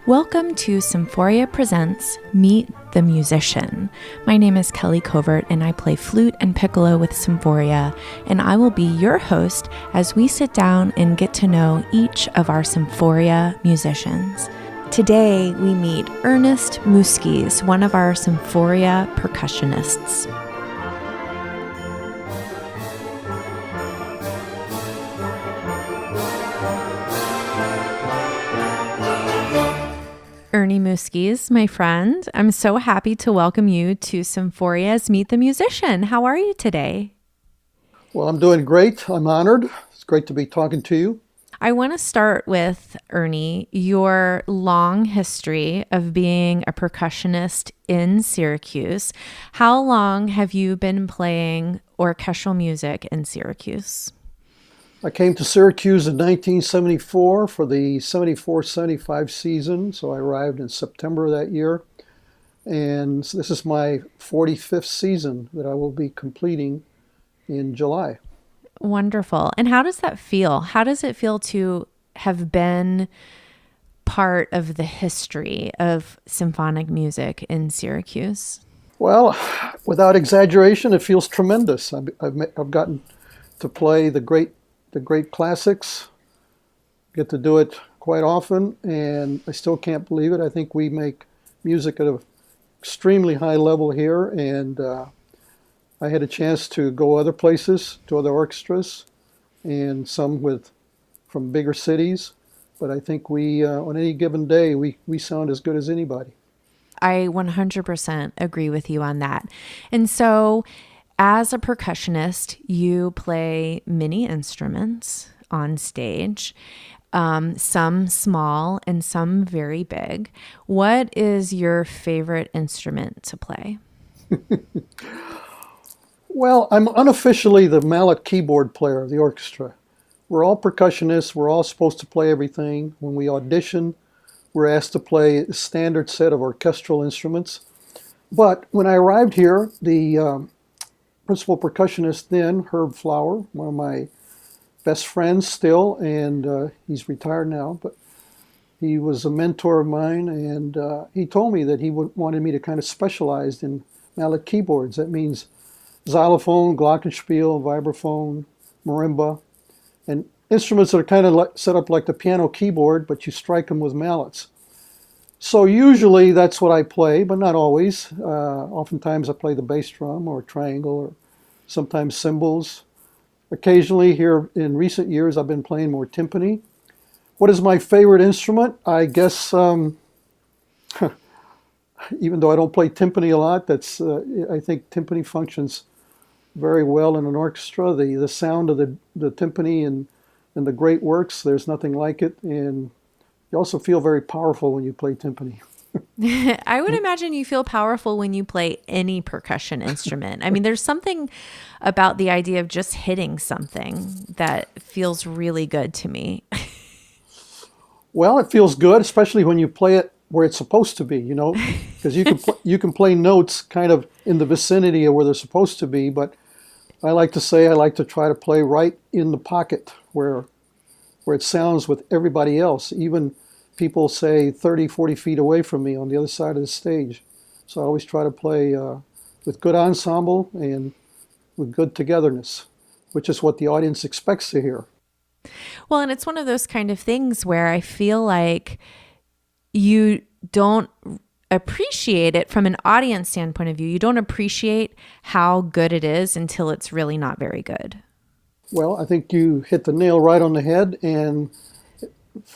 Welcome to Symphoria Presents Meet the Musician. My name is Kelly Covert and I play flute and piccolo with Symphoria, and I will be your host as we sit down and get to know each of our Symphoria musicians. Today we meet Ernest Muzquiz, one of our Symphoria percussionists. Ernie Muzquiz, my friend, I'm so happy to welcome you to Symphoria's Meet the Musician. How are you today? Well, I'm doing great. I'm honored. It's great to be talking to you. I want to start with, Ernie, your long history of being a percussionist in Syracuse. How long have you been playing orchestral music in Syracuse? I came to Syracuse in 1974 for the 74-75 season, so I arrived in September of that year. And this is my 45th season that I will be completing in July. Wonderful. And how does that feel? How does it feel to have been part of the history of symphonic music in Syracuse? Well, without exaggeration, it feels tremendous. I've gotten to play the great classics, get to do it quite often, and I still can't believe it. I think we make music at an extremely high level here, and I had a chance to go other places, to other orchestras, and some from bigger cities, but I think we, on any given day, we sound as good as anybody. I 100% agree with you on that. And so, as a percussionist, you play many instruments on stage, some small and some very big. What is your favorite instrument to play? Well, I'm unofficially the mallet keyboard player of the orchestra. We're all percussionists. We're all supposed to play everything. When we audition, we're asked to play a standard set of orchestral instruments. But when I arrived here, the principal percussionist then, Herb Flower, one of my best friends still, and he's retired now, but he was a mentor of mine, and he told me that he wanted me to kind of specialize in mallet keyboards. That means xylophone, glockenspiel, vibraphone, marimba, and instruments that are kind of set up like the piano keyboard, but you strike them with mallets. So usually that's what I play, but not always. Oftentimes I play the bass drum or triangle or sometimes cymbals. Occasionally here in recent years I've been playing more timpani. What is my favorite instrument? I guess, even though I don't play timpani a lot, I think timpani functions very well in an orchestra. The sound of the timpani and the great works, there's nothing like it. And you also feel very powerful when you play timpani. I would imagine you feel powerful when you play any percussion instrument. I mean, there's something about the idea of just hitting something that feels really good to me. Well, it feels good, especially when you play it where it's supposed to be, because you can play notes kind of in the vicinity of where they're supposed to be. But I like to try to play right in the pocket where it sounds with everybody else, even people say 30, 40 feet away from me on the other side of the stage. So I always try to play with good ensemble and with good togetherness, which is what the audience expects to hear. Well, and it's one of those kind of things where I feel like you don't appreciate it from an audience standpoint of view. You don't appreciate how good it is until it's really not very good. Well, I think you hit the nail right on the head, and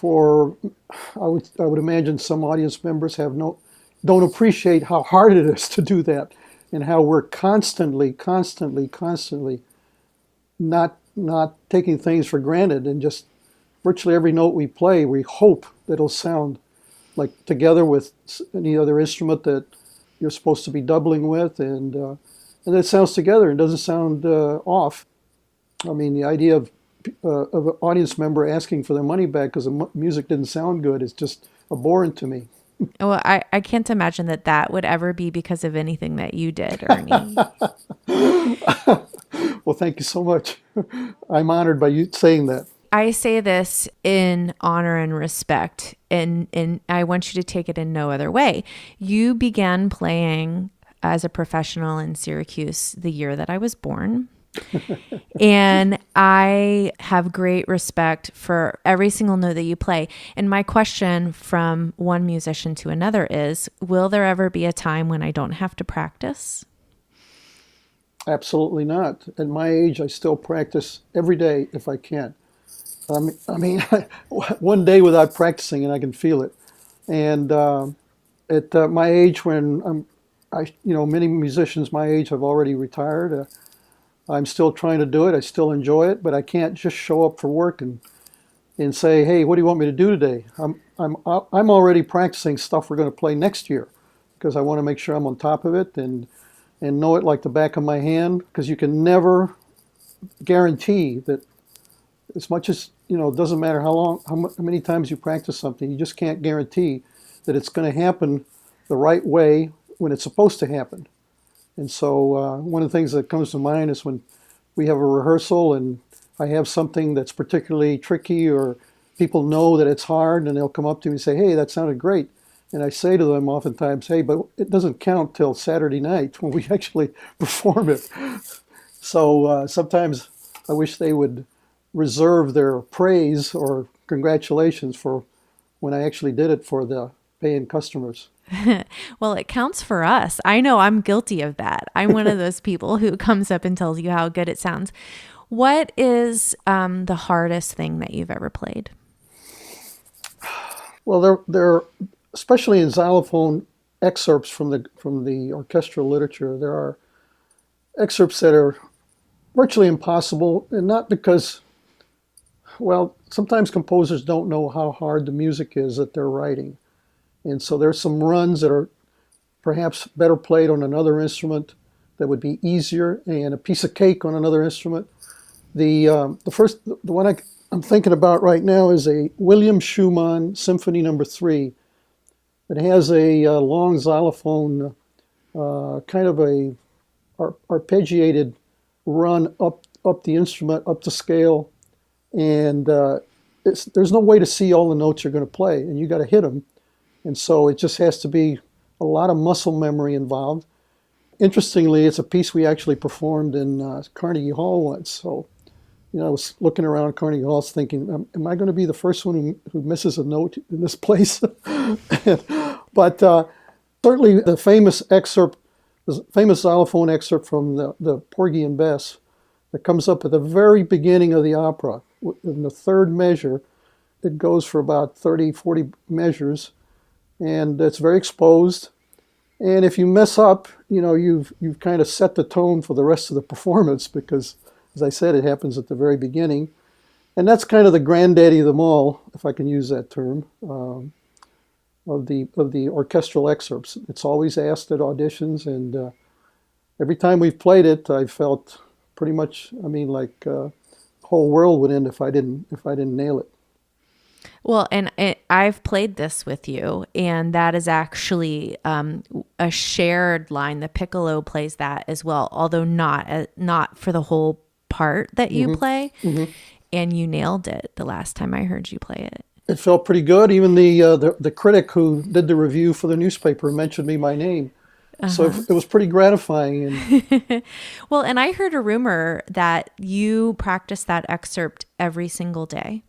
I would imagine some audience members don't appreciate how hard it is to do that, and how we're constantly not taking things for granted, and just virtually every note we play, we hope that it'll sound like together with any other instrument that you're supposed to be doubling with, and it sounds together and doesn't sound off. I mean, the idea of an audience member asking for their money back because the music didn't sound good is just abhorrent to me. Well, I can't imagine that would ever be because of anything that you did, Ernie. Well, thank you so much. I'm honored by you saying that. I say this in honor and respect, and I want you to take it in no other way. You began playing as a professional in Syracuse the year that I was born. And I have great respect for every single note that you play. And my question from one musician to another is, will there ever be a time when I don't have to practice? Absolutely not. At my age, I still practice every day if I can. I mean, one day without practicing and I can feel it. And at my age, when many musicians my age have already retired. I'm still trying to do it. I still enjoy it, but I can't just show up for work and say, "Hey, what do you want me to do today?" I'm already practicing stuff we're going to play next year because I want to make sure I'm on top of it and know it like the back of my hand. Because you can never guarantee that, as much as it doesn't matter how many times you practice something, you just can't guarantee that it's going to happen the right way when it's supposed to happen. And so one of the things that comes to mind is when we have a rehearsal and I have something that's particularly tricky or people know that it's hard and they'll come up to me and say, "Hey, that sounded great." And I say to them oftentimes, "Hey, but it doesn't count till Saturday night when we actually perform it." So sometimes I wish they would reserve their praise or congratulations for when I actually did it for the paying customers. Well, it counts for us. I know I'm guilty of that. I'm one of those people who comes up and tells you how good it sounds. What is the hardest thing that you've ever played? Well, there, especially in xylophone excerpts from the orchestral literature, there are excerpts that are virtually impossible, and not because, well, sometimes composers don't know how hard the music is that they're writing. And so there's some runs that are perhaps better played on another instrument that would be easier, and a piece of cake on another instrument. The one I'm thinking about right now is a William Schumann Symphony No. 3. It has a long xylophone, kind of a arpeggiated run up the instrument, up the scale, and there's no way to see all the notes you're going to play, and you got to hit them. And so it just has to be a lot of muscle memory involved. Interestingly, it's a piece we actually performed in Carnegie Hall once. So, I was looking around Carnegie Hall thinking, am I going to be the first one who misses a note in this place? But certainly the famous xylophone excerpt from the Porgy and Bess that comes up at the very beginning of the opera. In the third measure, it goes for about 30, 40 measures. And it's very exposed. And if you mess up, you've kind of set the tone for the rest of the performance because, as I said, it happens at the very beginning. And that's kind of the granddaddy of them all, if I can use that term, of the orchestral excerpts. It's always asked at auditions, and every time we've played it, I felt pretty much, like the whole world would end if I didn't nail it. Well, and I've played this with you, and that is actually a shared line. The piccolo plays that as well, although not for the whole part that you play. Mm-hmm. And you nailed it the last time I heard you play it. It felt pretty good. Even the critic who did the review for the newspaper mentioned me by name. Uh-huh. So it was pretty gratifying. And well, and I heard a rumor that you practice that excerpt every single day.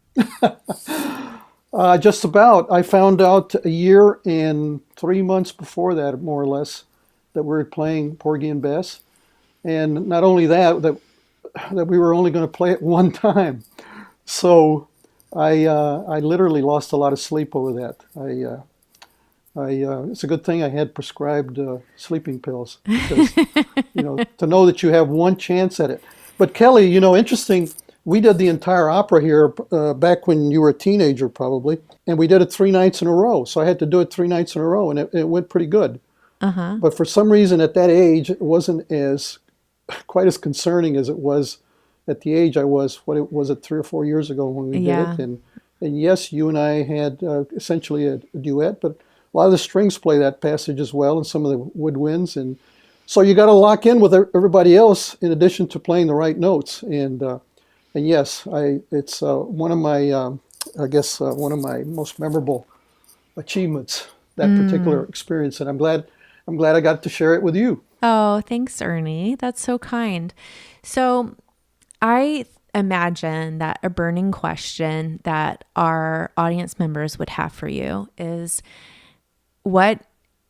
Just about. I found out a year and 3 months before that, more or less, that we were playing Porgy and Bess. And not only that we were only going to play it one time. So I literally lost a lot of sleep over that. It's a good thing I had prescribed sleeping pills because, to know that you have one chance at it. But Kelly, interesting. We did the entire opera here back when you were a teenager, probably, and we did it 3 nights in a row. So I had to do it 3 nights in a row, and it went pretty good. Uh-huh. But for some reason, at that age, it wasn't quite as concerning as it was at the age I was. What it was, 3 or 4 years ago when we did it, and yes, you and I had essentially a duet, but a lot of the strings play that passage as well, and some of the woodwinds, and So you got to lock in with everybody else in addition to playing the right notes. And yes, it's one of my, one of my most memorable achievements, that particular experience. And I'm glad I got to share it with you. Oh, thanks, Ernie. That's so kind. So I imagine that a burning question that our audience members would have for you is, what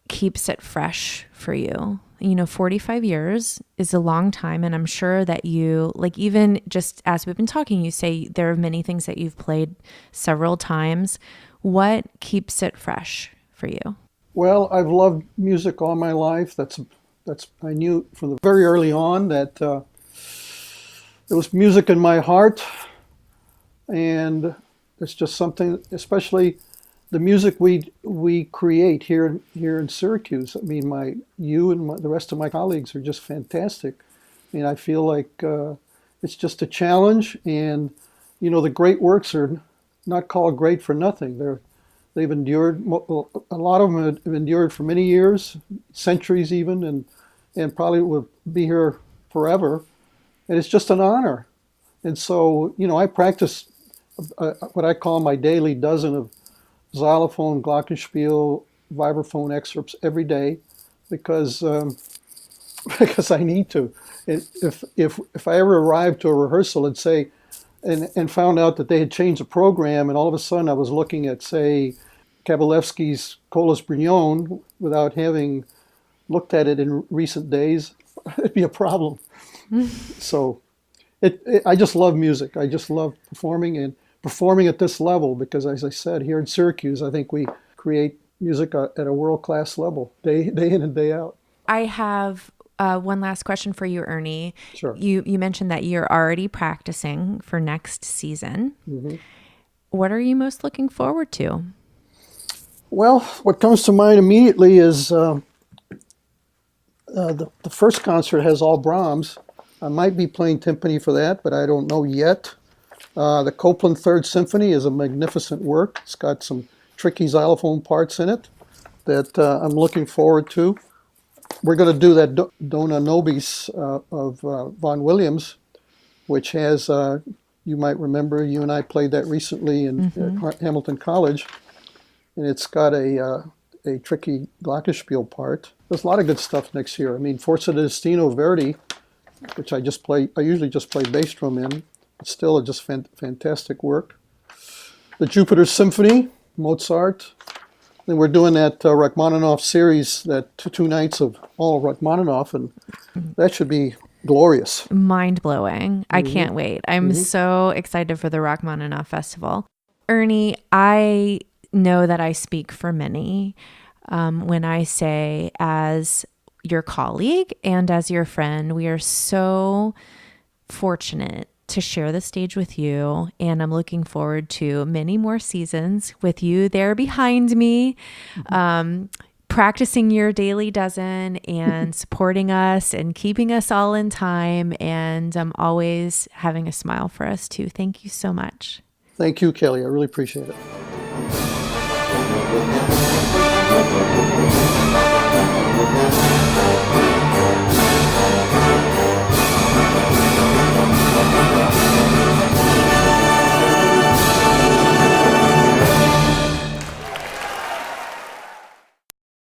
keeps it fresh for you? 45 years is a long time. And I'm sure that you, like, even just as we've been talking, you say there are many things that you've played several times. What keeps it fresh for you? Well, I've loved music all my life. I knew from the very early on that there was music in my heart, and it's just something, especially the music we create here in Syracuse. I mean, you and the rest of my colleagues are just fantastic. I mean, I feel like it's just a challenge, and the great works are not called great for nothing. They've endured. A lot of them have endured for many years, centuries even, and probably will be here forever. And it's just an honor. And so, I practice what I call my daily dozen of xylophone, glockenspiel, vibraphone excerpts every day, because I need to. If I ever arrived to a rehearsal and say, and found out that they had changed the program, and all of a sudden I was looking at, say, Kabalevsky's Colas Brignon without having looked at it in recent days, it'd be a problem. So I just love music. I just love performing at this level, because, as I said, here in Syracuse, I think we create music at a world-class level, day in and day out. I have one last question for you, Ernie. Sure. You mentioned that you're already practicing for next season. Mm-hmm. What are you most looking forward to? Well, what comes to mind immediately is the first concert has all Brahms. I might be playing timpani for that, but I don't know yet. The Copland Third Symphony is a magnificent work. It's got some tricky xylophone parts in it that I'm looking forward to. We're going to do that Dona Nobis of Vaughan Williams, which has, you might remember, you and I played that recently at Hamilton College, and it's got a tricky glockenspiel part. There's a lot of good stuff next year. I mean, Forza di Destino Verdi, which I usually just play bass drum in. It's still just fantastic work. The Jupiter Symphony, Mozart. Then we're doing that Rachmaninoff series, that two nights of all Rachmaninoff, and that should be glorious. Mind-blowing. I can't wait. I'm so excited for the Rachmaninoff Festival. Ernie, I know that I speak for many when I say, as your colleague and as your friend, we are so fortunate to share the stage with you, and I'm looking forward to many more seasons with you there behind me, practicing your daily dozen and supporting us and keeping us all in time, and always having a smile for us too. Thank you so much. Thank you, Kelly. I really appreciate it.